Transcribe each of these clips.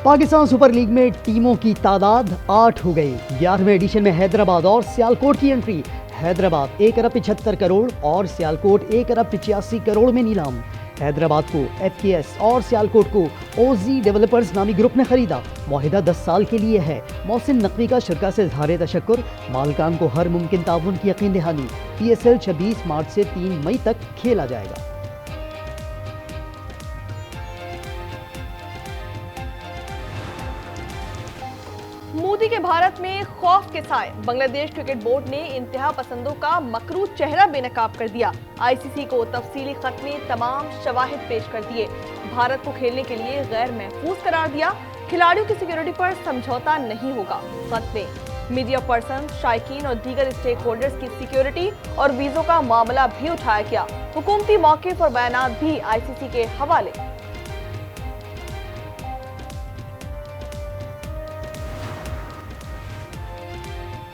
Pakistan super league में टीमों की तादाद 8 हो गई। 11वें एडिशन में हैदराबाद और सियालकोट की एंट्री। हैदराबाद 1 अरब 75 करोड़ और सियालकोट 1 अरब 85 करोड़ में नीलाम। हैदराबाद को FKS और सियालकोट को OZ डेवलपर्स नामी ग्रुप ने खरीदा। मुआहिदा 10 साल के लिए है। मोहसिन नकवी का शिरका से इज़हार तशक्कुर। मालकान को हर मुमकिन ताउन की यकीन दहानी। PSL 26 मार्च से 3 मई तक खेला जाएगा। मोदी के भारत में खौफ के साए, बांग्लादेश क्रिकेट बोर्ड ने इंतहा पसंदों का मकरू चेहरा बेनकाब कर दिया। ICC को तफसीली खत में तमाम शवाहिद पेश कर दिए। भारत को खेलने के लिए गैर महफूज करार दिया। खिलाड़ियों की सिक्योरिटी पर समझौता नहीं होगा। खत में मीडिया पर्सन, शायकीन और दीगर स्टेक होल्डर्स की सिक्योरिटी और वीजों का मामला भी उठाया गया। हुकूमती मौक़िफ़ और बयानात भी ICC के हवाले।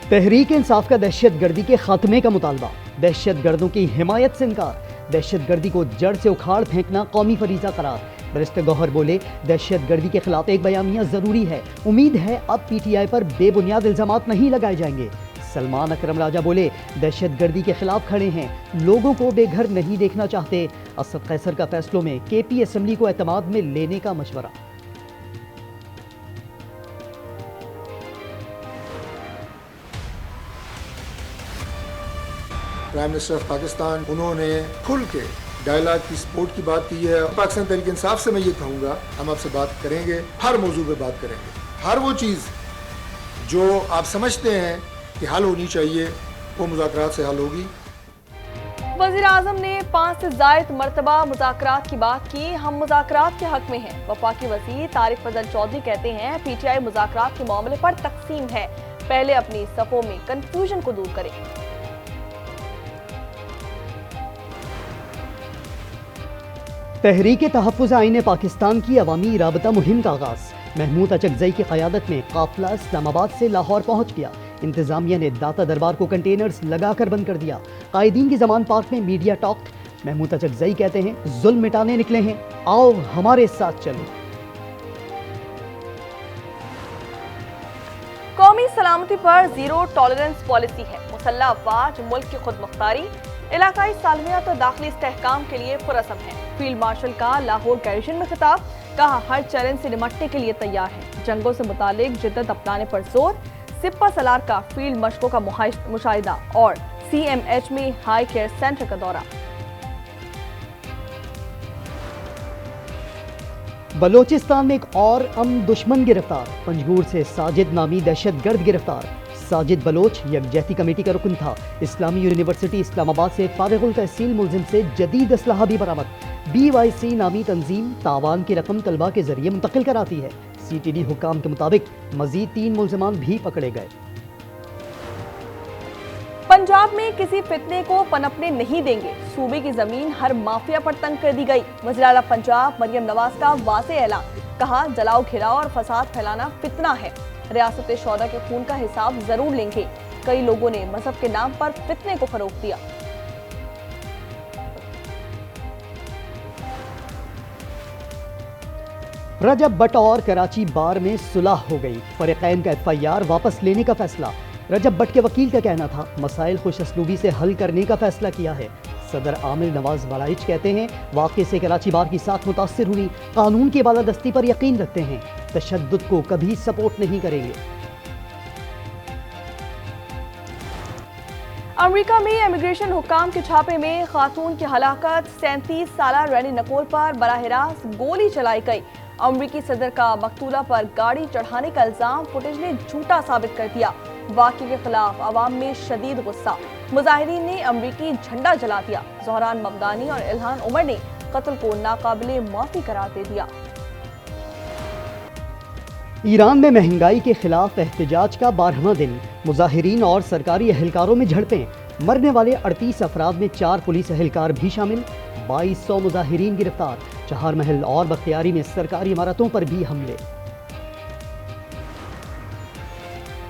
तहरीक इंसाफ का दहशतगर्दी के खात्मे का मुतालबा। दहशतगर्दों की हिमायत से इनकार। दहशतगर्दी को जड़ से उखाड़ फेंकना कौमी फरीज़ा करार। बैरिस्टर गौहर बोले, दहशतगर्दी के खिलाफ एक बयानिया जरूरी है। उम्मीद है अब PTI पर बेबुनियाद इल्जामात नहीं लगाए जाएंगे। सलमान अकरम राजा बोले, दहशतगर्दी के खिलाफ खड़े हैं, लोगों को बेघर नहीं देखना चाहते। असद कैसर का फैसलों में KP असेंबली को एतमाद में लेने का मशवरा। प्राइम मिनिस्टर ऑफ पाकिस्तान, उन्होंने खुल के डायलॉग की सपोर्ट की बात की है। पाकिस्तान तहरीक इंसाफ से मैं ये कहूँगा, हम आपसे बात करेंगे, हर मौजू पे बात करेंगे। हर वो चीज़ जो आप समझते हैं कि हल होनी चाहिए, वो मुज़ाकरात से हल होगी। वज़ीर आज़म ने 5 से ज़ायद मरतबा मुज़ाकरात की बात की। हम मुज़ाकरात के हक में हैं। वफाकी वज़ीर तारिक फजल चौधरी कहते हैं, PTI मुज़ाकरात के मामले पर तकसीम है, पहले अपनी सफ़ों में कन्फ्यूजन को दूर करें। तहरीक तहफ़्फ़ुज़ आईन पाकिस्तान की अवामी राबता मुहिम का आगाज़। महमूद अचकज़ई की क़यादत में काफ़िला इस्लामाबाद से लाहौर पहुँच गया। इंतज़ामिया ने दाता दरबार को कंटेनर्स लगाकर बंद कर दिया। कायदीन की ज़मान पार्क में मीडिया टॉक। महमूद अचकज़ई कहते हैं, जुल्म मिटाने निकले हैं, आओ हमारे साथ चलो। कौमी सलामती पर ज़ीरो टॉलरेंस पॉलिसी है। मुसल्लह अफवाज, मुल्क की खुद मुख्तारी, इलाकाई सालमियत और दाखिली इस्तेहकाम के लिए पुरअज़म है। फील्ड मार्शल का लाहौर गैरिसन में खिताब। कहा, हर चैलेंज से निमटने के लिए तैयार है। जंगों से मुतालिक जिद्दत अपनाने पर जोर। सिपा सलार का फील्ड मशकों का मुशाहिदा और CMH में हाई केयर सेंटर का दौरा। बलोचिस्तान में एक और अमन दुश्मन गिरफ्तार। पंजगूर से साजिद नामी दहशतगर्द गिरफ्तार। साजिद बलोच यकजहती कमेटी का रुकन था। इस्लामी यूनिवर्सिटी इस्लामाबाद से फारिगुल तहसील मुलजिम से जदीद असलहा भी बरामद। BYC नामी तंजीम तावान की रकम तलबा के जरिए मुंतकिल कराती है। CTD हुकाम के मुताबिक मजीद 3 मुलजमान भी पकड़े गए। पंजाब में किसी फितने को पनपने नहीं देंगे। सूबे की जमीन हर माफिया पर तंग कर दी गई। वज़ीर आला पंजाब मरियम नवाज का वाज़ेह ऐलान। कहा, जलाओ घिराव और फसाद फैलाना फितना है। रियासत शौदा के खून का हिसाब जरूर लेंगे। कई लोगों ने मजहब के नाम पर फितने को फरोग दिया। रजब भट्ट और कराची बार में सुलह हो गई। फरीकैन का FIR वापस लेने का फैसला। रजब भट्ट के वकील का कहना था, मसाइल खुशअस्लूबी से हल करने का फैसला किया है। सदर आमिर नवाज बराइच कहते हैं, वाक़े से कराची बार की साख मुतासिर हुई, कानून की बालादस्ती पर यकीन रखते हैं, तशद्दुद को कभी सपोर्ट नहीं करेंगे। अमेरिका में इमिग्रेशन हुक्काम के छापे में खातून की हलाकत। 37 साला रैनी नकोल पर बराह रास्त गोली चलाई गई। अमरीकी सदर का मकतूला पर गाड़ी चढ़ाने का इल्जाम फुटेज ने झूठा साबित कर दिया। वाक़े के खिलाफ अवाम में शदीद गुस्सा। मुजाहिरीन ने अमरीकी झंडा जला दिया। ज़ोहरान ममदानी और इल्हान उमर ने कत्ल को नाकाबिले माफी करार दे दिया। ईरान में महंगाई के खिलाफ एहतजाज का 12वां दिन। मुजाहिरीन और सरकारी अहलकारों में झड़पें। मरने वाले 38 अफराद में 4 पुलिस अहलकार भी शामिल। 2200 मुजाहिरीन गिरफ्तार। चहार महल और बख्तियारी में सरकारी इमारतों पर भी हमले।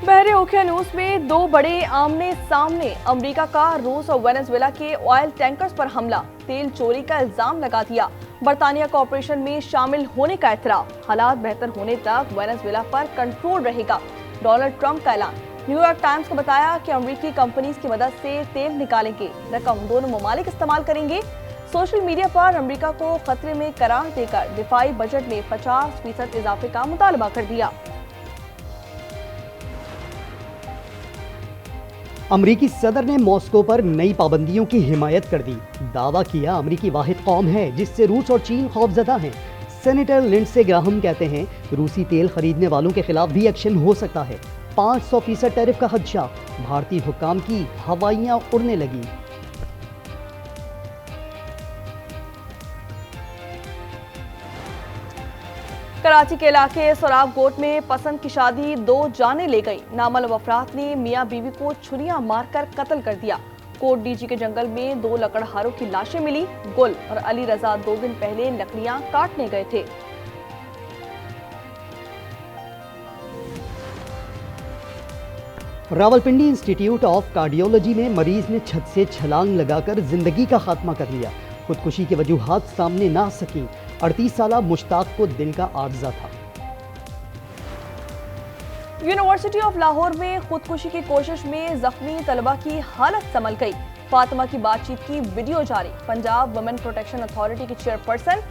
बहरे ओकियानूस में 2 बड़े आमने सामने। अमेरिका का रूस और वेनेजुएला के ऑयल टैंकर्स पर हमला। तेल चोरी का इल्जाम लगा दिया। बरतानिया का ऑपरेशन में शामिल होने का एतराफ। हालात बेहतर होने तक वेनेजुएला पर कंट्रोल रहेगा, डोनाल्ड ट्रंप का ऐलान। न्यूयॉर्क टाइम्स को बताया कि अमेरिकी कंपनीज की मदद से तेल निकालेंगे, रकम दोनों ममालिक इस्तेमाल करेंगे। सोशल मीडिया पर अमेरिका को खतरे में करार देकर दिफाई बजट में 50% इजाफे का मुतालबा कर दिया। अमरीकी सदर ने मॉस्को पर नई पाबंदियों की हिमायत कर दी। दावा किया अमरीकी वाहिद कौम है जिससे रूस और चीन खौफजदा हैं। सेनेटर लिंडसे ग्राहम कहते हैं रूसी तेल खरीदने वालों के खिलाफ भी एक्शन हो सकता है। 500% टैरिफ का खदशा, भारतीय हुक्काम की हवाइयां उड़ने लगी। कराची के इलाके सोराब गोट में पसंद की शादी 2 जाने ले गई। नामालूम अफराद ने मियां बीवी को छुरियां मारकर कत्ल कर दिया। कोट डीजी के जंगल में 2 लकड़हारों की लाशें मिली। गुल और अली रजा 2 दिन पहले लकड़ियां काटने गए थे। रावलपिंडी इंस्टीट्यूट ऑफ कार्डियोलॉजी में मरीज ने छत से छलांग लगाकर जिंदगी का खात्मा कर लिया। खुदकुशी की वजूहात सामने ना सकी। 38 साला मुश्ताक को दिल का आर्जा था। यूनिवर्सिटी ऑफ लाहौर में खुदकुशी की कोशिश में जख्मी तलबा की हालत संभल गई। फातिमा की बातचीत की वीडियो जारी। पंजाब वुमेन प्रोटेक्शन अथॉरिटी की चेयरपर्सन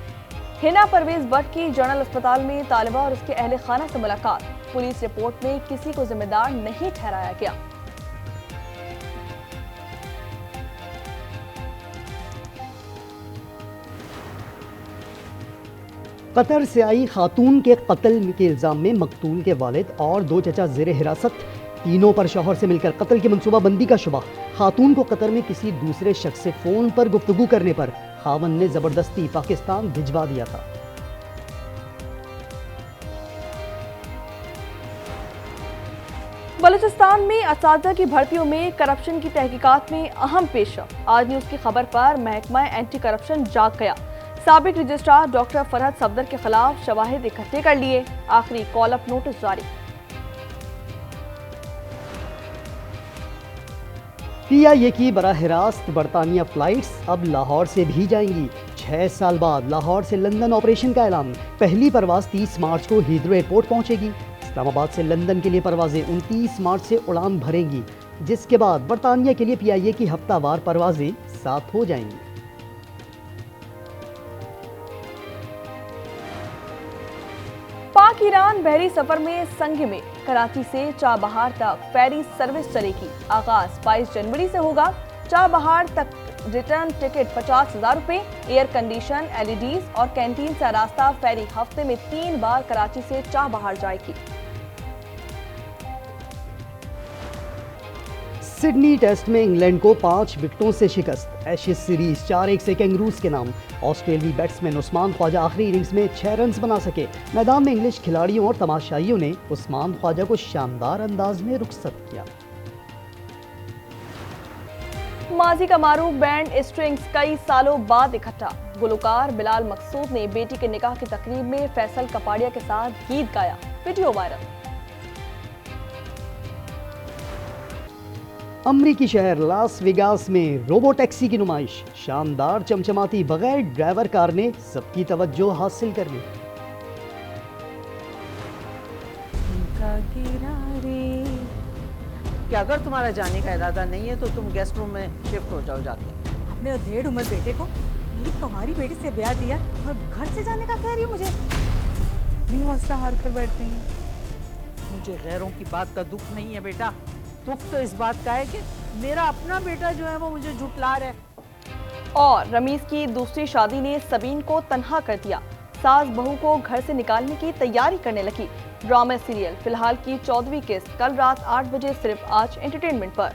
हिना परवेज भट्ट की जनरल अस्पताल में तालिबा और उसके अहले खाना से मुलाकात। पुलिस रिपोर्ट में किसी को जिम्मेदार नहीं ठहराया गया। कतर से आई खातून के कत्ल के इल्जाम में मकतूल के वालिद और 2 चचा ज़ेरे हिरासत। तीनों पर शौहर से मिलकर कत्ल की मनसूबाबंदी का शुबा। खातून को कतर में किसी दूसरे शख्स से फोन पर गुफ्तगू करने पर खावन ने जबरदस्ती पाकिस्तान भिजवा दिया था। बलूचिस्तान में असातिज़ा की भर्तियों में करप्शन की तहकीकात में अहम पेशरफ। आज न्यूज़ की खबर पर महकमा एंटी करप्शन जाग गया। साबिक रजिस्ट्रार डॉक्टर फरहद सफदर के खिलाफ शवाहिद इकट्ठे कर लिए। आखिरी कॉल अप नोटिस जारी। PIA की बराह रास्त बरतानिया फ्लाइट्स अब लाहौर से भी जाएंगी। 6 साल बाद लाहौर से लंदन ऑपरेशन का ऐलान। पहली परवाज 30 मार्च को हीथ्रो एयरपोर्ट पहुंचेगी। इस्लामाबाद से लंदन के लिए परवाजें 29 मार्च से उड़ान भरेंगी, जिसके बाद बरतानिया के लिए PIA की हफ्तावार परवाजें 7 हो जाएंगी। पाक ईरान बहरी सफर में संग में कराची से चाबहार तक फेरी सर्विस चलेगी। आगाज 22 जनवरी से होगा। चाबहार तक रिटर्न टिकट 50,000 रुपए। एयर कंडीशन, LEDs और कैंटीन से रास्ता फेरी हफ्ते में 3 बार कराची से चाबहार जाएगी। सिडनी टेस्ट में इंग्लैंड को 5 विकेटों से शिकस्त। एशेज सीरीज 4-1 से कैंगरूज के नाम। ऑस्ट्रेलियाई बैट्समैन उस्मान ख्वाजा आखिरी इनिंग्स में 6 रन बना सके। मैदान में इंग्लिश खिलाड़ियों और तमाशाइयों ने उस्मान ख्वाजा को शानदार अंदाज में रुखसत किया। माजी का मारूफ बैंड स्ट्रिंग्स कई सालों बाद इकट्ठा। गुलकार बिलाल मकसूद ने बेटी के निकाह की तकरीब में फैसल कपाड़िया के साथ गीत गाया। Video viral. अमरीकी शहर लास वेगास में रोबो टैक्सी की नुमाइश। शानदार चमचमाती बगैर ड्राइवर कार ने सबकी तवज्जो हासिल कर ली। कि अगर तुम्हारा जाने का इरादा नहीं है तो तुम गेस्ट रूम में शिफ्ट हो जाओ जाके। अपने 1.5 उम्र बेटे को मेरी तुम्हारी बेटी से ब्याह दिया और घर से जाने का कह रही हो मुझे। नहीं हौसला हार कर बैठते हैं। मुझे गैरों की बात का दुख नहीं है बेटा, दुख तो इस बात का है कि मेरा अपना बेटा जो है वो मुझे झुठला रहा है। और रमीज की दूसरी शादी ने सबीन को तन्हा कर दिया। सास बहू को घर से निकालने की तैयारी करने लगी। ड्रामा सीरियल फिलहाल की 14वीं किस्त कल रात 8 बजे सिर्फ आज एंटरटेनमेंट पर।